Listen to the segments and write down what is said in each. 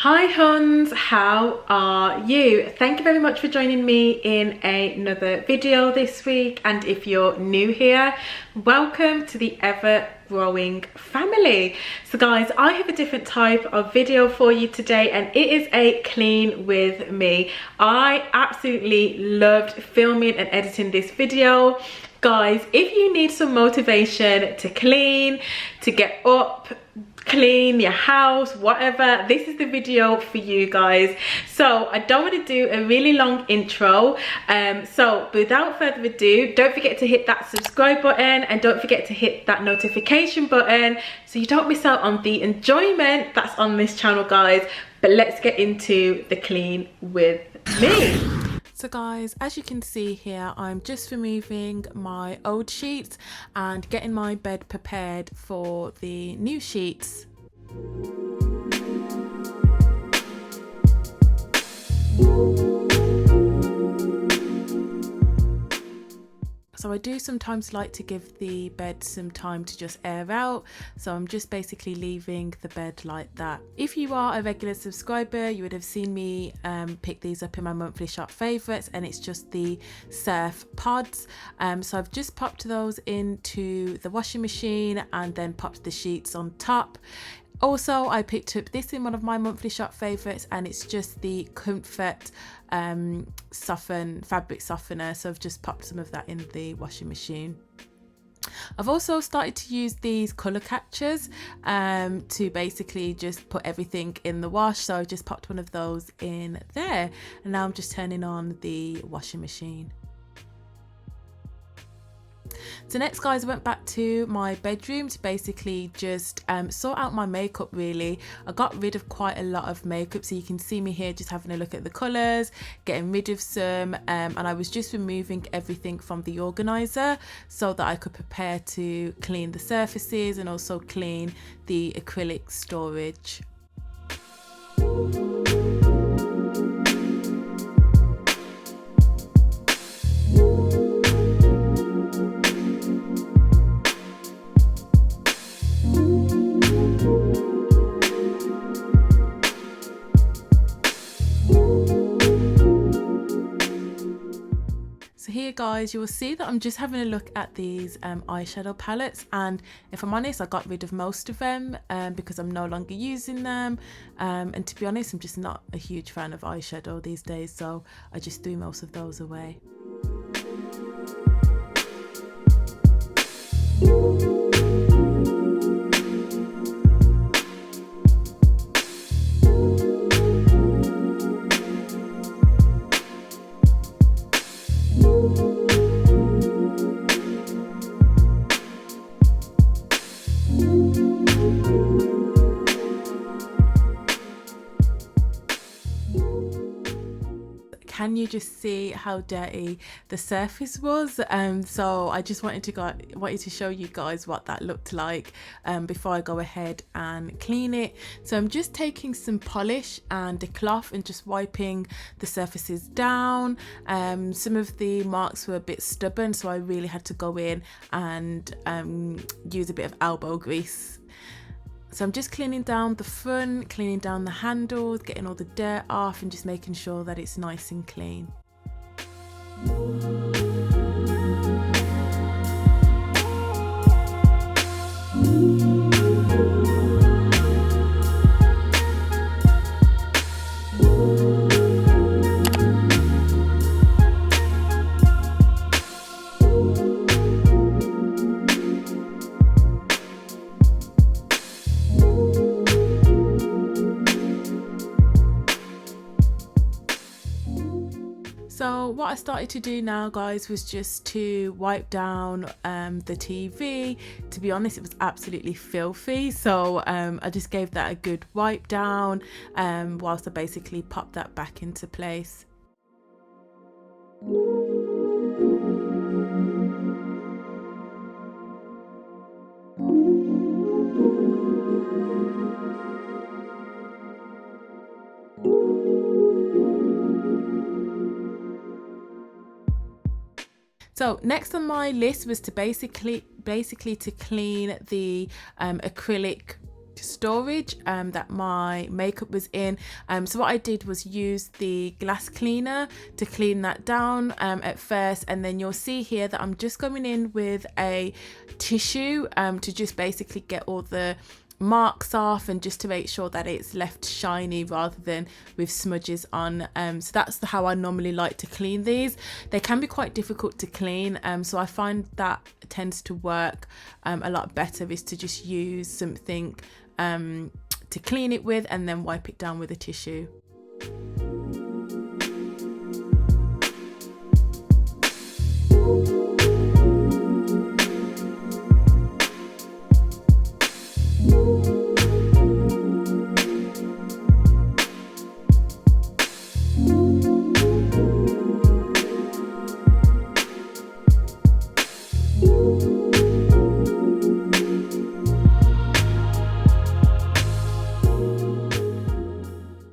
Hi Huns, how are you? Thank you very much for joining me in another video this week, and if you're new here, welcome to the ever growing family. So guys, I have a different type of video for you today, and it is a clean with me. I absolutely loved filming and editing this video. Guys, if you need some motivation to clean, to get up, clean your house, whatever, this is the video for you guys. So I don't want to do a really long intro, so without further ado, don't forget to hit that subscribe button and don't forget to hit that notification button so you don't miss out on the enjoyment that's on this channel, guys. But let's get into the clean with me. So guys, as you can see here, I'm just removing my old sheets and getting my bed prepared for the new sheets. So I do sometimes like to give the bed some time to just air out, so I'm just basically leaving the bed like that. If you are a regular subscriber, you would have seen me pick these up in my monthly shop favourites, and it's just the surf pods. So I've just popped those into the washing machine and then popped the sheets on top. Also, I picked up this in one of my monthly shop favourites, and it's just the Comfort fabric softener, so I've just popped some of that in the washing machine. I've also started to use these colour catchers to basically just put everything in the wash, so I just popped one of those in there, and now I'm just turning on the washing machine. So next, guys, I went back to my bedroom to basically just sort out my makeup. Really, I got rid of quite a lot of makeup, so you can see me here just having a look at the colours, getting rid of some, and I was just removing everything from the organiser so that I could prepare to clean the surfaces and also clean the acrylic storage. Here guys, you will see that I'm just having a look at these eyeshadow palettes, and if I'm honest, I got rid of most of them because I'm no longer using them, and to be honest, I'm just not a huge fan of eyeshadow these days, so I just threw most of those away. Can you just see how dirty the surface was? So I just wanted to show you guys what that looked like before I go ahead and clean it. So I'm just taking some polish and a cloth and just wiping the surfaces down. Some of the marks were a bit stubborn, so I really had to go in and use a bit of elbow grease. So I'm just cleaning down the front, cleaning down the handles, getting all the dirt off, and just making sure that it's nice and clean. So what I started to do now, guys, was just to wipe down the TV. To be honest, it was absolutely filthy, so I just gave that a good wipe down whilst I basically popped that back into place. So next on my list was to basically to clean the acrylic storage that my makeup was in. So what I did was use the glass cleaner to clean that down at first, and then you'll see here that I'm just going in with a tissue to just basically get all the marks off and just to make sure that it's left shiny rather than with smudges on. So that's how I normally like to clean these. They can be quite difficult to clean, so I find that tends to work a lot better is to just use something to clean it with and then wipe it down with a tissue.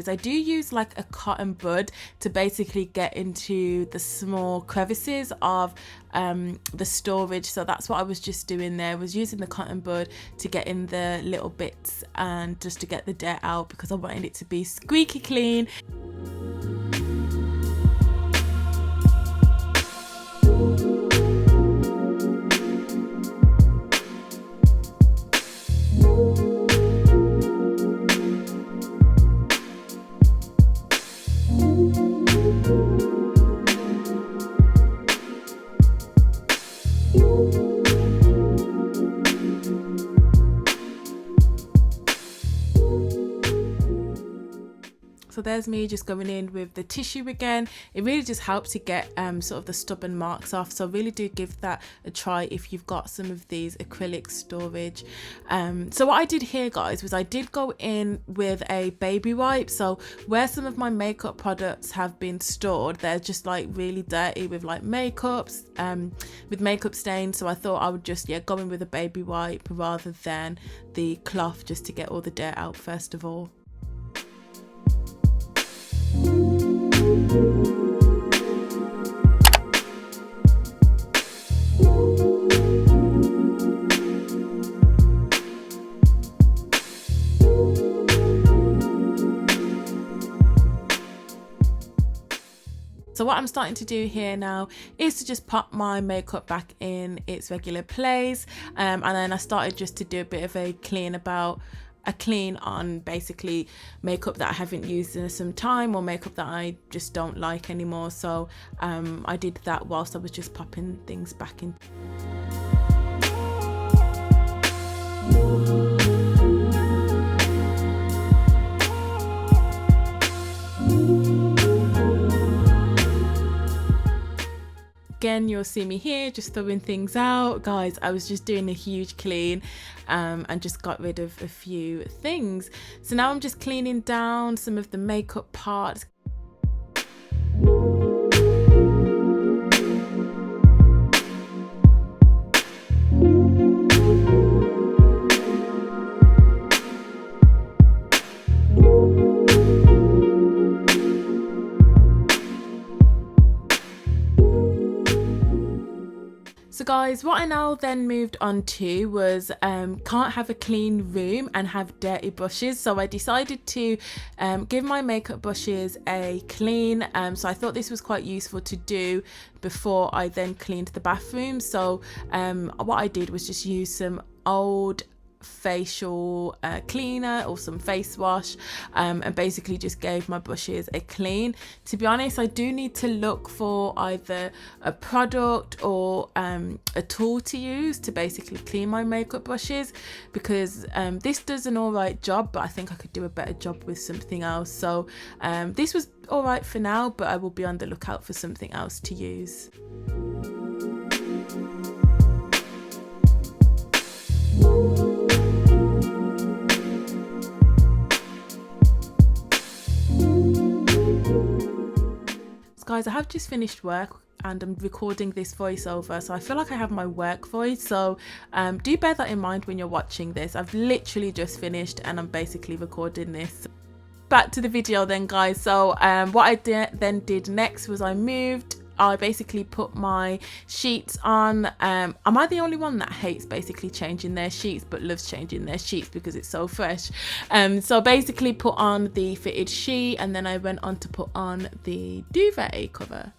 I do use like a cotton bud to basically get into the small crevices of the storage. So that's what I was just doing there, was using the cotton bud to get in the little bits and just to get the dirt out because I wanted it to be squeaky clean. So there's me just going in with the tissue again. It really just helps to get sort of the stubborn marks off. So really do give that a try if you've got some of these acrylic storage. So what I did here, guys, was I did go in with a baby wipe. So where some of my makeup products have been stored, they're just like really dirty with like makeups, with makeup stains. So I thought I would just go in with a baby wipe rather than the cloth, just to get all the dirt out first of all. So what I'm starting to do here now is to just pop my makeup back in its regular place, and then I started just to do a bit of a clean on basically makeup that I haven't used in some time or makeup that I just don't like anymore. So I did that whilst I was just popping things back in. Again, you'll see me here just throwing things out. Guys, I was just doing a huge clean and just got rid of a few things. So now I'm just cleaning down some of the makeup parts. So guys, what I now then moved on to was can't have a clean room and have dirty brushes. So I decided to give my makeup brushes a clean. So I thought this was quite useful to do before I then cleaned the bathroom. So what I did was just use some old facial cleaner or some face wash, and basically just gave my brushes a clean. To be honest, I do need to look for either a product or a tool to use to basically clean my makeup brushes, because this does an alright job, but I think I could do a better job with something else. So this was alright for now, but I will be on the lookout for something else to use. Guys, I have just finished work and I'm recording this voiceover, so I feel like I have my work voice, so do bear that in mind when you're watching this. I've literally just finished and I'm basically recording this. Back to the video then, guys. So what I then did next was I moved I basically put my sheets on. Am I the only one that hates basically changing their sheets but loves changing their sheets because it's so fresh? So basically put on the fitted sheet, and then I went on to put on the duvet cover.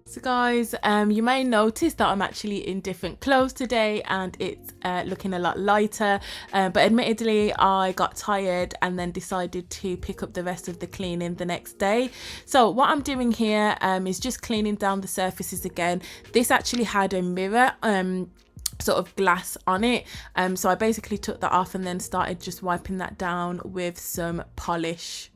So guys, you may notice that I'm actually in different clothes today, and it's looking a lot lighter, but admittedly I got tired and then decided to pick up the rest of the cleaning the next day. So what I'm doing here is just cleaning down the surfaces again. This actually had a mirror sort of glass on it, so I basically took that off and then started just wiping that down with some polish.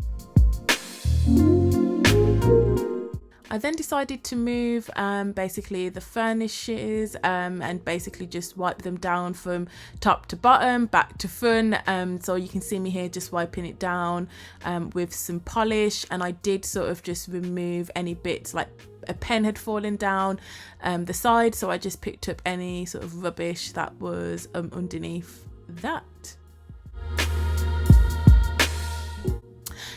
I then decided to move basically the furnishes and basically just wipe them down from top to bottom, back to front. So you can see me here just wiping it down with some polish, and I did sort of just remove any bits like a pen had fallen down the side, so I just picked up any sort of rubbish that was underneath that.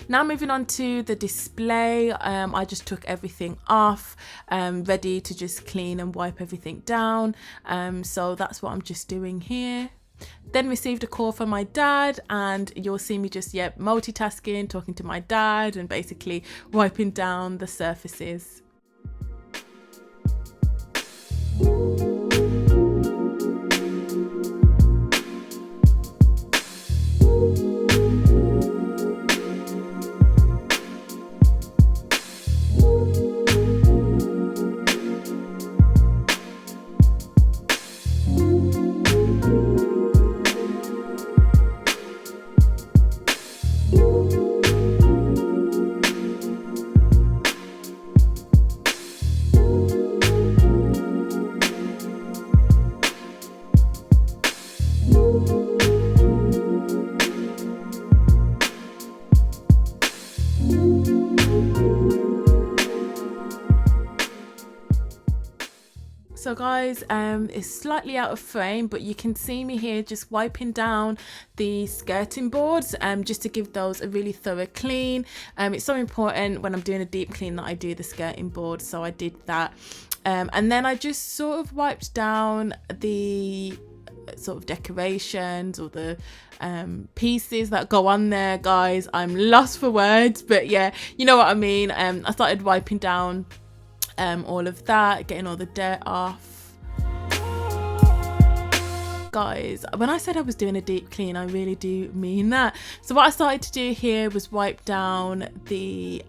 Now moving on to the display, I just took everything off, ready to just clean and wipe everything down. So that's what I'm just doing here. Then received a call from my dad, and you'll see me just multitasking, talking to my dad and basically wiping down the surfaces. So guys, it's slightly out of frame, but you can see me here just wiping down the skirting boards just to give those a really thorough clean. It's so important when I'm doing a deep clean that I do the skirting board, so I did that. And then I just sort of wiped down the sort of decorations or the pieces that go on there. Guys, I'm lost for words, but yeah, you know what I mean. I started wiping down all of that, getting all the dirt off. Guys, when I said I was doing a deep clean, I really do mean that. So what I started to do here was wipe down the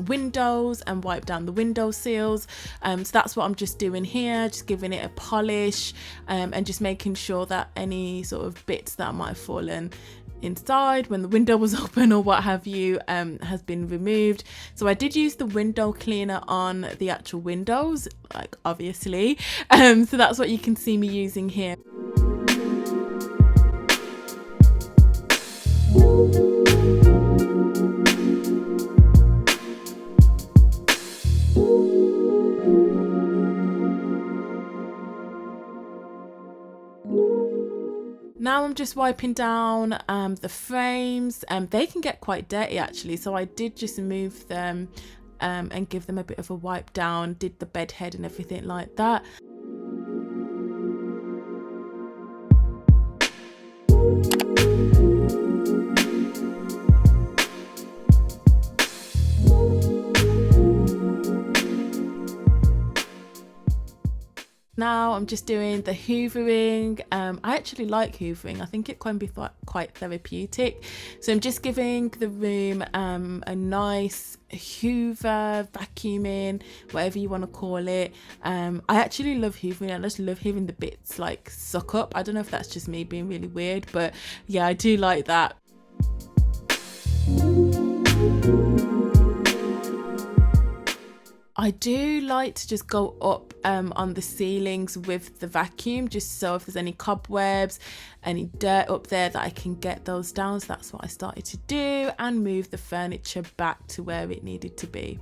windows and wipe down the window sills. So that's what I'm just doing here, just giving it a polish and just making sure that any sort of bits that might have fallen inside when the window was open or what have you has been removed. So I did use the window cleaner on the actual windows, like obviously, so that's what you can see me using here. Now I'm just wiping down the frames. They can get quite dirty actually, so I did just move them and give them a bit of a wipe down, did the bed head and everything like that. Now I'm just doing the hoovering. I actually like hoovering. I think it can be quite therapeutic. So I'm just giving the room a nice hoover, vacuuming, whatever you want to call it. I actually love hoovering. I just love hearing the bits like suck up. I don't know if that's just me being really weird, but yeah, I do like that. I do like to just go up on the ceilings with the vacuum, just so if there's any cobwebs, any dirt up there, that I can get those down. So that's what I started to do, and move the furniture back to where it needed to be.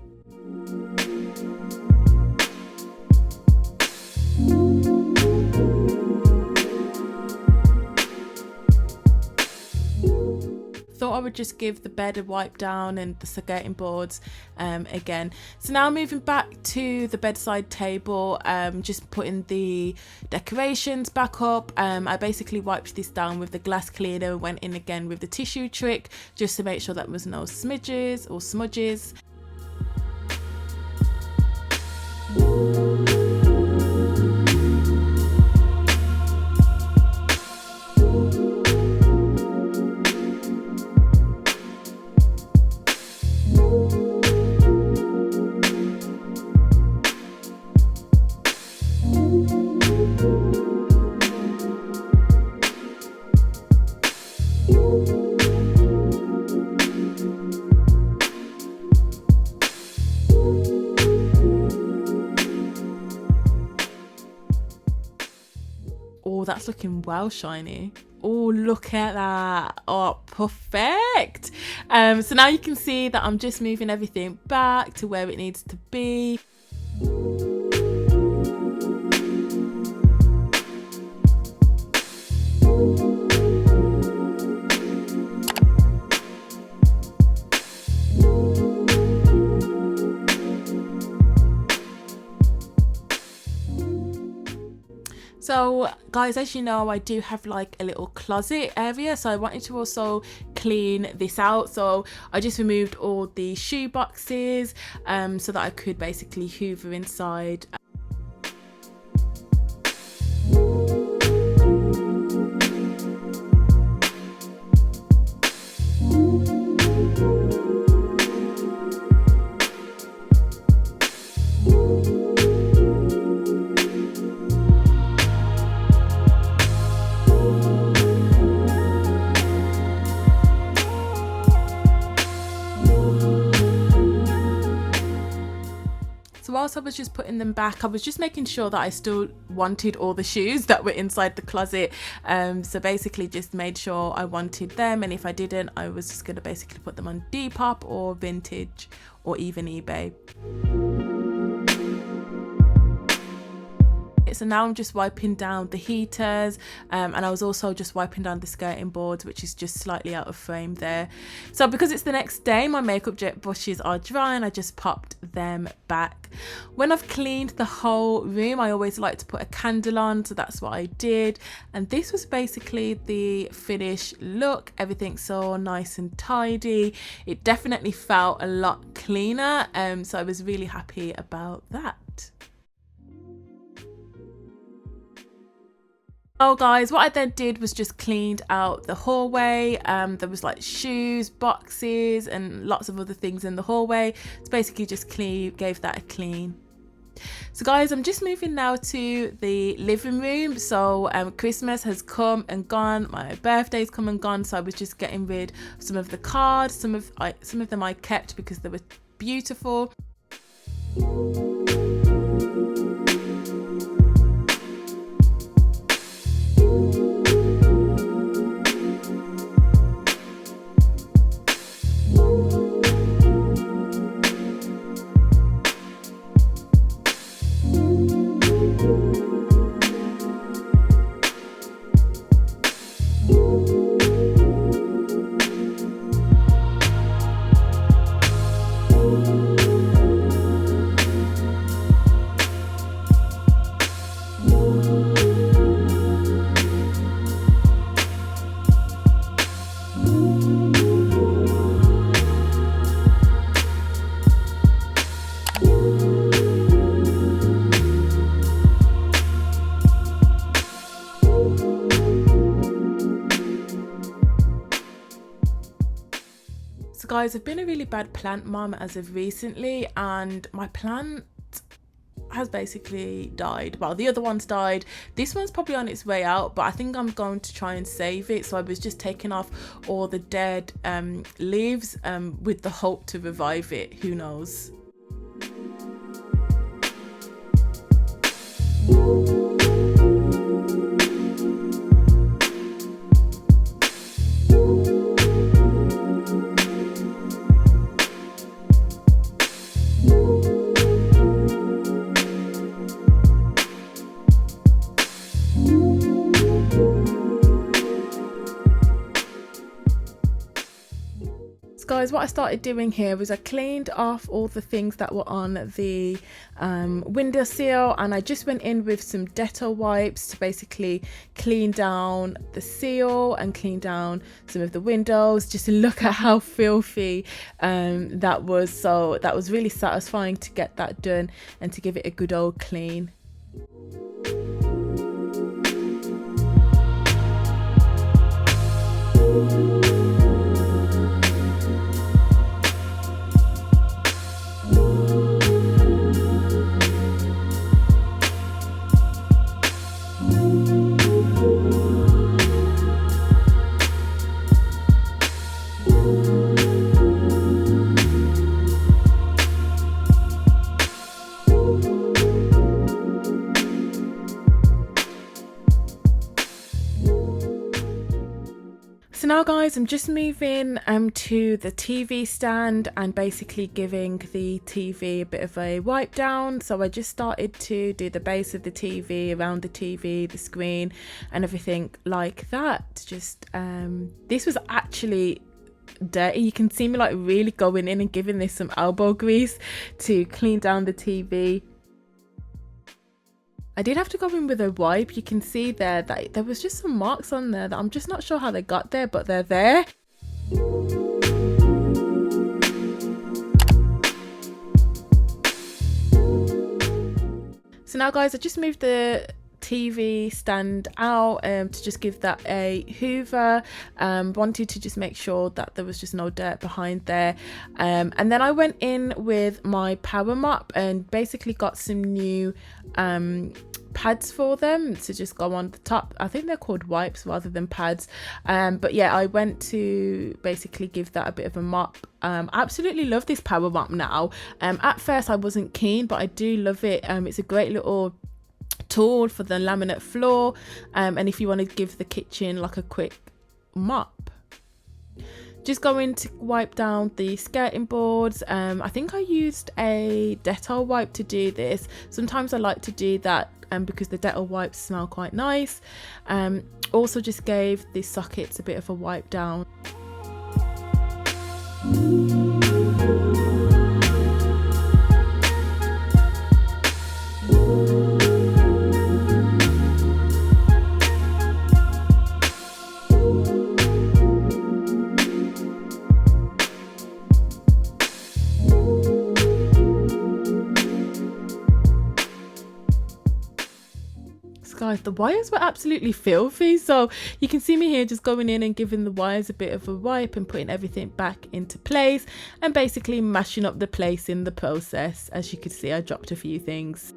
Thought I would just give the bed a wipe down and the skirting boards again. So now moving back to the bedside table, just putting the decorations back up. I basically wiped this down with the glass cleaner, went in again with the tissue trick just to make sure that there was no smidges or smudges. Oh, that's looking well shiny. Oh, look at that. Oh, perfect. So now you can see that I'm just moving everything back to where it needs to be. So guys, as you know, I do have like a little closet area, so I wanted to also clean this out. So I just removed all the shoe boxes so that I could basically hoover inside. So whilst I was just putting them back, I was just making sure that I still wanted all the shoes that were inside the closet. So basically just made sure I wanted them, and if I didn't, I was just going to basically put them on Depop or Vintage or even eBay. So now I'm just wiping down the heaters, and I was also just wiping down the skirting boards, which is just slightly out of frame there. So because it's the next day, my makeup jet brushes are dry and I just popped them back. When I've cleaned the whole room, I always like to put a candle on, so that's what I did, and this was basically the finished look. Everything's so nice and tidy. It definitely felt a lot cleaner, so I was really happy about that. Oh guys, what I then did was just cleaned out the hallway. There was like shoes, boxes and lots of other things in the hallway. So basically just gave that a clean. So guys, I'm just moving now to the living room. So Christmas has come and gone, my birthday's come and gone, so I was just getting rid of some of the cards. Some of them I kept because they were beautiful. guys, I've been a really bad plant mum as of recently, and my plant has basically died. Well, the other one's died. This one's probably on its way out, but I think I'm going to try and save it. So I was just taking off all the dead leaves with the hope to revive it. Who knows? Guys, what I started doing here was I cleaned off all the things that were on the windowsill, and I just went in with some Dettol wipes to basically clean down the seal and clean down some of the windows, just to look at how filthy that was. So that was really satisfying to get that done and to give it a good old clean. So now guys, I'm just moving to the TV stand and basically giving the TV a bit of a wipe down. So I just started to do the base of the TV, around the TV, the screen and everything like that. Just this was actually dirty. You can see me like really going in and giving this some elbow grease to clean down the TV. I did have to go in with a wipe. You can see there that there was just some marks on there that I'm just not sure how they got there, but they're there. So now guys, I just moved the TV stand out to just give that a hoover. Wanted to just make sure that there was just no dirt behind there, and then I went in with my power mop and basically got some new pads for them to just go on the top. I think they're called wipes rather than pads, but yeah, I went to basically give that a bit of a mop. I absolutely love this power mop now. At first I wasn't keen, but I do love it. It's a great little tool for the laminate floor, and if you want to give the kitchen like a quick mop. Just going to wipe down the skirting boards. I think I used a Dettol wipe to do this. Sometimes I like to do that because the Dettol wipes smell quite nice. Also just gave the sockets a bit of a wipe down. Guys, the wires were absolutely filthy, so you can see me here just going in and giving the wires a bit of a wipe and putting everything back into place and basically mashing up the place in the process. As you can see, I dropped a few things.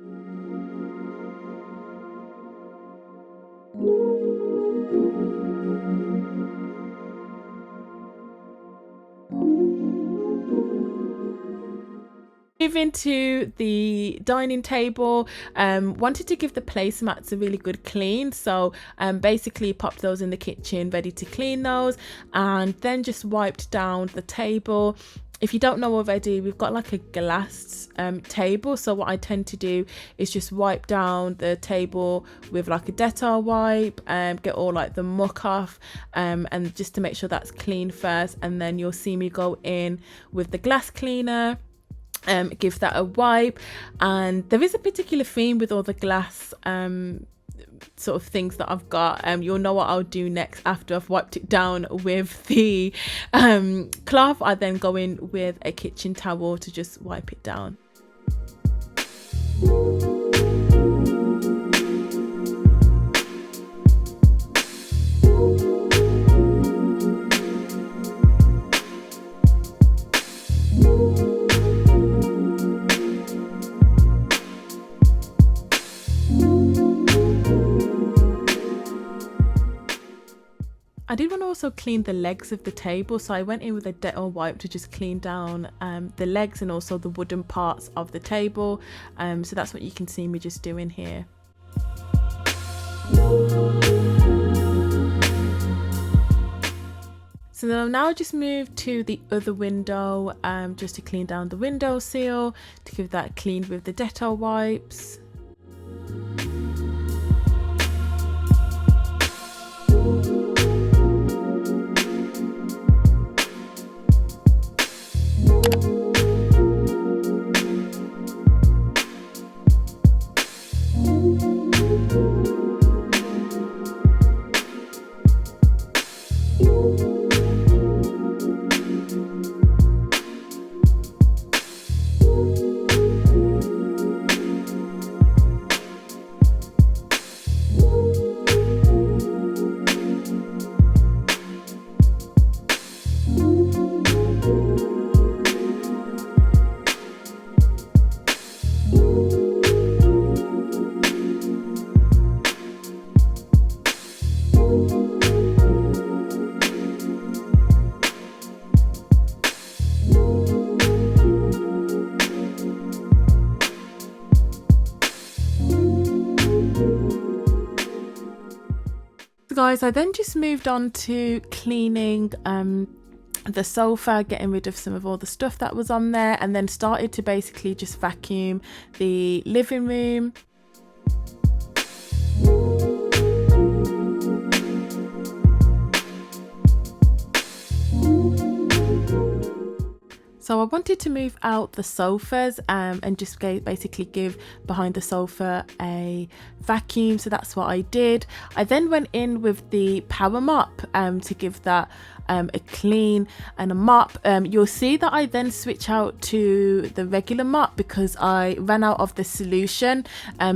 Moving to the dining table, wanted to give the placemats a really good clean, so basically popped those in the kitchen ready to clean those, and then just wiped down the table. If you don't know already, we've got like a glass table, so what I tend to do is just wipe down the table with like a Dettol wipe, get all like the muck off, and just to make sure that's clean first, and then you'll see me go in with the glass cleaner, give that a wipe. And there is a particular theme with all the glass sort of things that I've got. You'll know what I'll do next after I've wiped it down with the cloth. I then go in with a kitchen towel to just wipe it down. I did want to also clean the legs of the table, so I went in with a Dettol wipe to just clean down the legs and also the wooden parts of the table. So that's what you can see me just doing here. So then I'll now just move to the other window just to clean down the window sill, to give that cleaned with the Dettol wipes. Guys, I then just moved on to cleaning the sofa, getting rid of some of all the stuff that was on there, and then started to basically just vacuum the living room. So I wanted to move out the sofas and just basically give behind the sofa a vacuum, so that's what I did. I then went in with the power mop to give that a clean and a mop. You'll see that I then switch out to the regular mop because I ran out of the solution,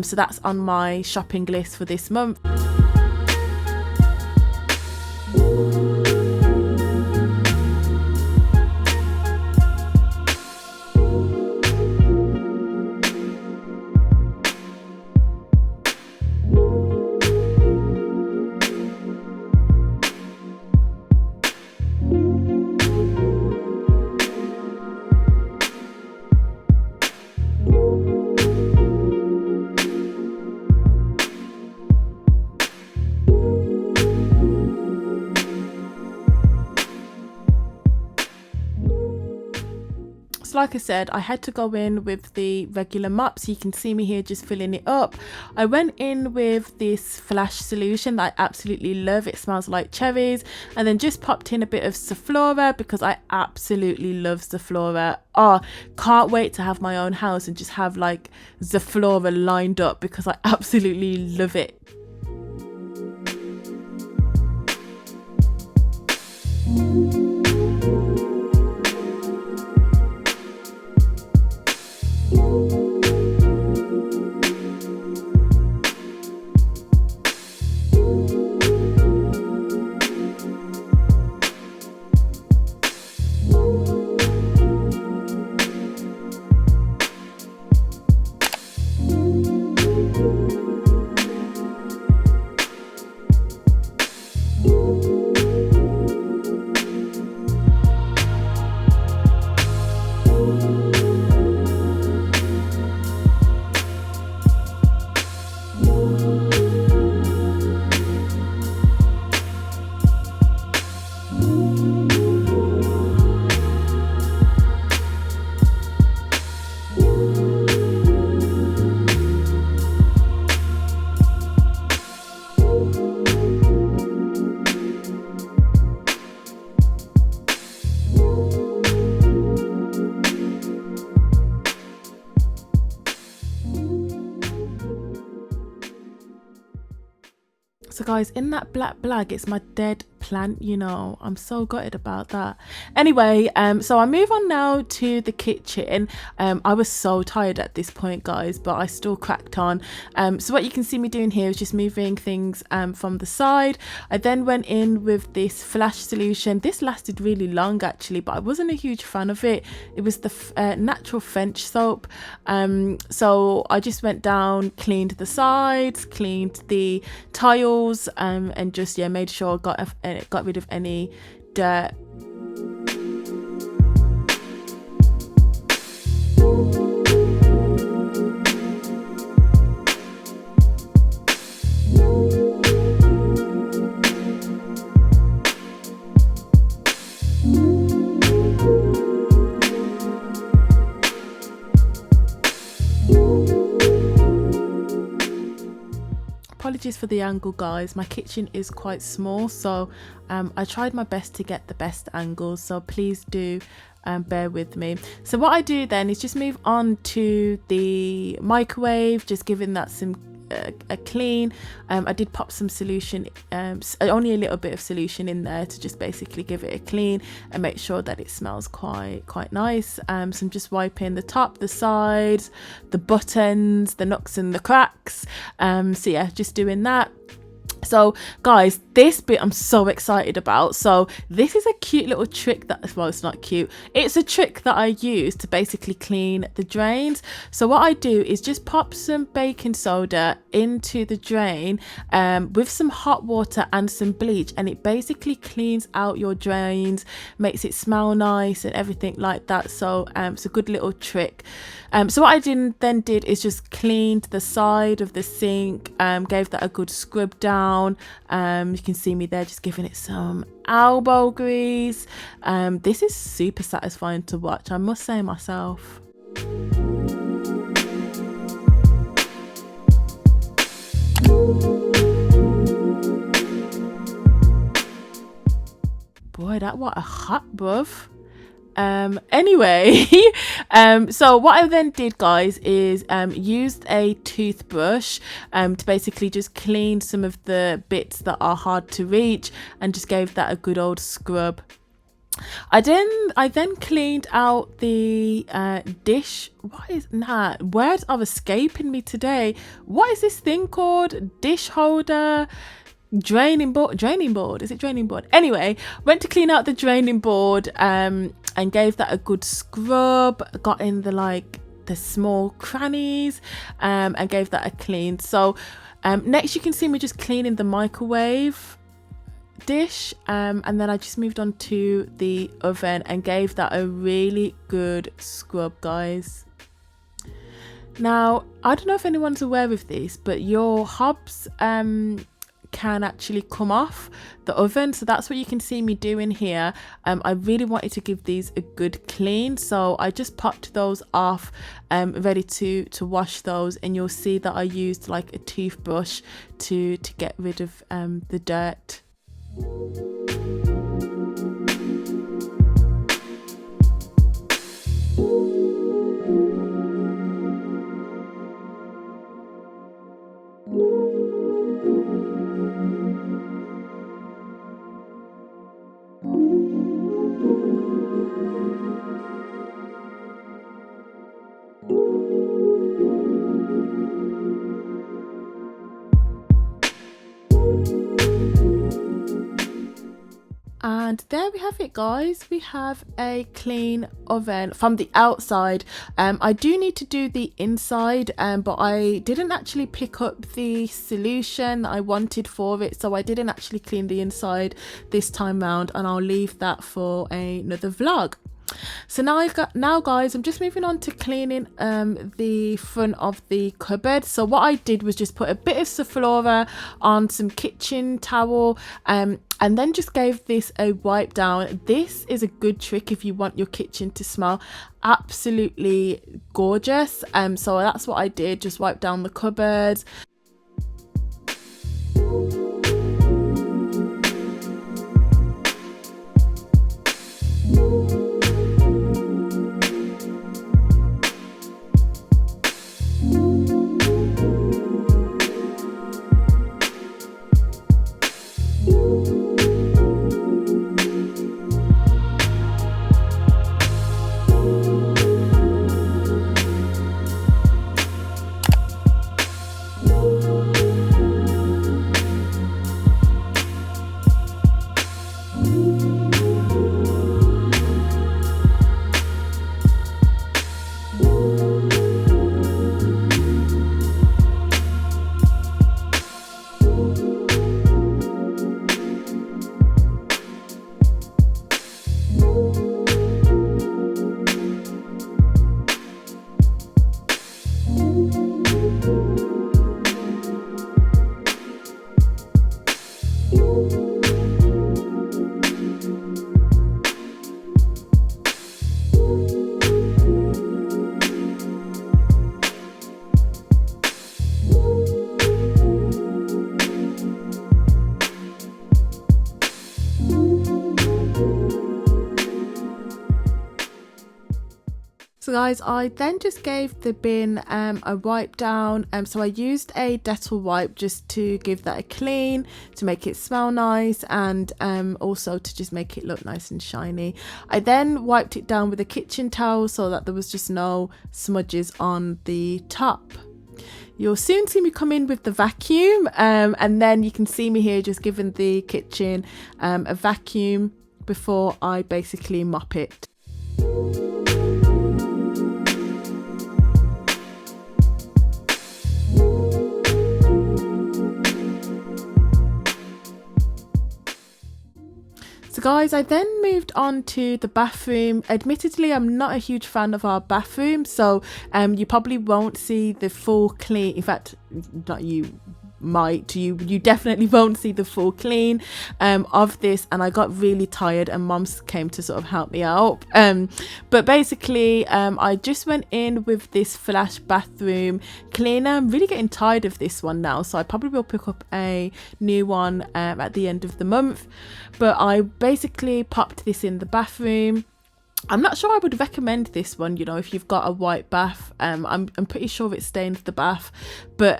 so that's on my shopping list for this month. Like I said, I had to go in with the regular mop, so you can see me here just filling it up. I went in with this flash solution that I absolutely love. It smells like cherries, and then just popped in a bit of Zaflora because I absolutely love Zaflora. Oh, can't wait to have my own house and just have like Zaflora lined up because I absolutely love it. So guys, in that black bag, it's my dead plant, you know. I'm so gutted about that. Anyway, so I move on now to the kitchen. I was so tired at this point, guys, but I still cracked on. So what you can see me doing here is just moving things from the side. I then went in with this flash solution. This lasted really long actually, but I wasn't a huge fan of it. It was the natural French soap. So I just went down, cleaned the sides, cleaned the tiles, and just made sure I got got rid of any dirt. Apologies for the angle, guys. My kitchen is quite small, so I tried my best to get the best angles, so please do bear with me. So what I do then is just move on to the microwave, just giving that some a clean. I did pop some solution, only a little bit of solution in there to just basically give it a clean and make sure that it smells quite nice. So I'm just wiping the top, the sides, the buttons, the nooks and the cracks. So yeah, just doing that. So guys, this bit I'm so excited about. So this is a cute little trick that, well, it's not cute, it's a trick that I use to basically clean the drains. So what I do is just pop some baking soda into the drain with some hot water and some bleach, and it basically cleans out your drains, makes it smell nice and everything like that. So it's a good little trick. So what I then did is just cleaned the side of the sink, gave that a good scrub down. You can see me there just giving it some elbow grease. This is super satisfying to watch, I must say myself. Boy, that what a hot buff. Anyway, so what I then did, guys, is used a toothbrush to basically just clean some of the bits that are hard to reach and just gave that a good old scrub. I then cleaned out the dish. Words are escaping me today. What is this thing called? Dish holder, draining board. Is it draining board? Anyway, went to clean out the draining board and gave that a good scrub, got in the small crannies and gave that a clean. So next you can see me just cleaning the microwave dish, and then I just moved on to the oven and gave that a really good scrub, guys. Now, I don't know if anyone's aware of this, but your hobs can actually come off the oven, so that's what you can see me doing here. I really wanted to give these a good clean, so I just popped those off, ready to wash those, and you'll see that I used like a toothbrush to get rid of the dirt. And there we have it, guys. We have a clean oven from the outside. I do need to do the inside, but I didn't actually pick up the solution that I wanted for it, so I didn't actually clean the inside this time round, and I'll leave that for another vlog. So now guys, I'm just moving on to cleaning the front of the cupboard. So what I did was just put a bit of Sephora on some kitchen towel, and then just gave this a wipe down. This is a good trick if you want your kitchen to smell absolutely gorgeous. So that's what I did, just wipe down the cupboards. So guys, I then just gave the bin a wipe down. So I used a Dettol wipe just to give that a clean, to make it smell nice, and also to just make it look nice and shiny. I then wiped it down with a kitchen towel so that there was just no smudges on the top. You'll soon see me come in with the vacuum, and then you can see me here just giving the kitchen a vacuum before I basically mop it. So guys, I then moved on to the bathroom. Admittedly, I'm not a huge fan of our bathroom, so you probably won't see the full clean. In fact, not you might, you definitely won't see the full clean of this. And I got really tired and Mom's came to sort of help me out, but basically I just went in with this Flash bathroom cleaner. I'm really getting tired of this one now, so I probably will pick up a new one at the end of the month. But I basically popped this in the bathroom. I'm not sure I would recommend this one, you know, if you've got a white bath. I'm pretty sure it stains the bath, but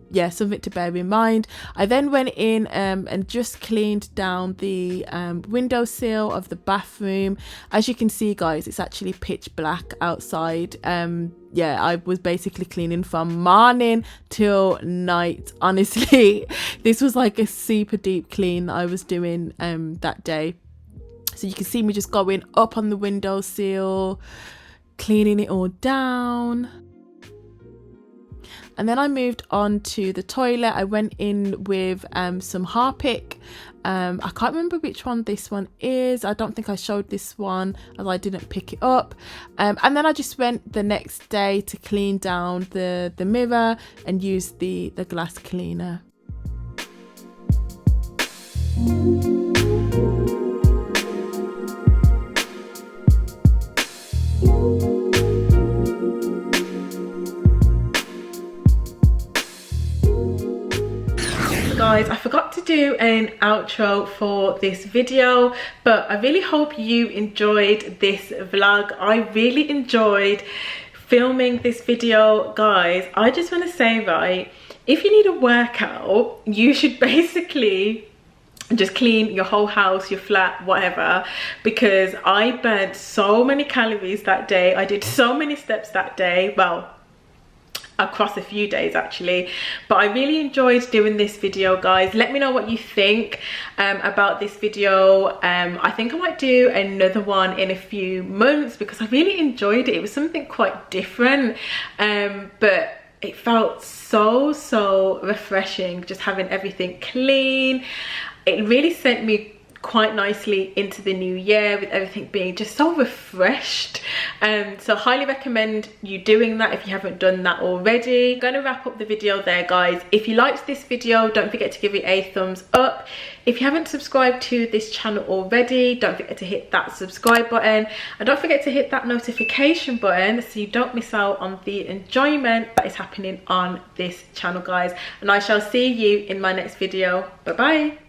yeah, something to bear in mind. I then went in and just cleaned down the windowsill of the bathroom. As you can see, guys, it's actually pitch black outside. Yeah, I was basically cleaning from morning till night. Honestly, this was like a super deep clean that I was doing that day. So you can see me just going up on the windowsill, cleaning it all down. And then I moved on to the toilet. I went in with some Harpic. I can't remember which one this one is. I don't think I showed this one as I didn't pick it up. And then I just went the next day to clean down the mirror and use the glass cleaner. Guys, I forgot to do an outro for this video, but I really hope you enjoyed this vlog. I really enjoyed filming this video, guys. I just want to say, right, if you need a workout, you should basically just clean your whole house, your flat, whatever, because I burnt so many calories that day. I did so many steps that day, well, across a few days actually, but I really enjoyed doing this video, guys. Let me know what you think about this video. I think I might do another one in a few months because I really enjoyed it. It was something quite different, but it felt so refreshing just having everything clean. It really sent me quite nicely into the new year with everything being just so refreshed. So highly recommend you doing that if you haven't done that already. I'm gonna wrap up the video there, guys. If you liked this video, don't forget to give it a thumbs up. If you haven't subscribed to this channel already, don't forget to hit that subscribe button, and don't forget to hit that notification button so you don't miss out on the enjoyment that is happening on this channel, guys. And I shall see you in my next video. Bye bye.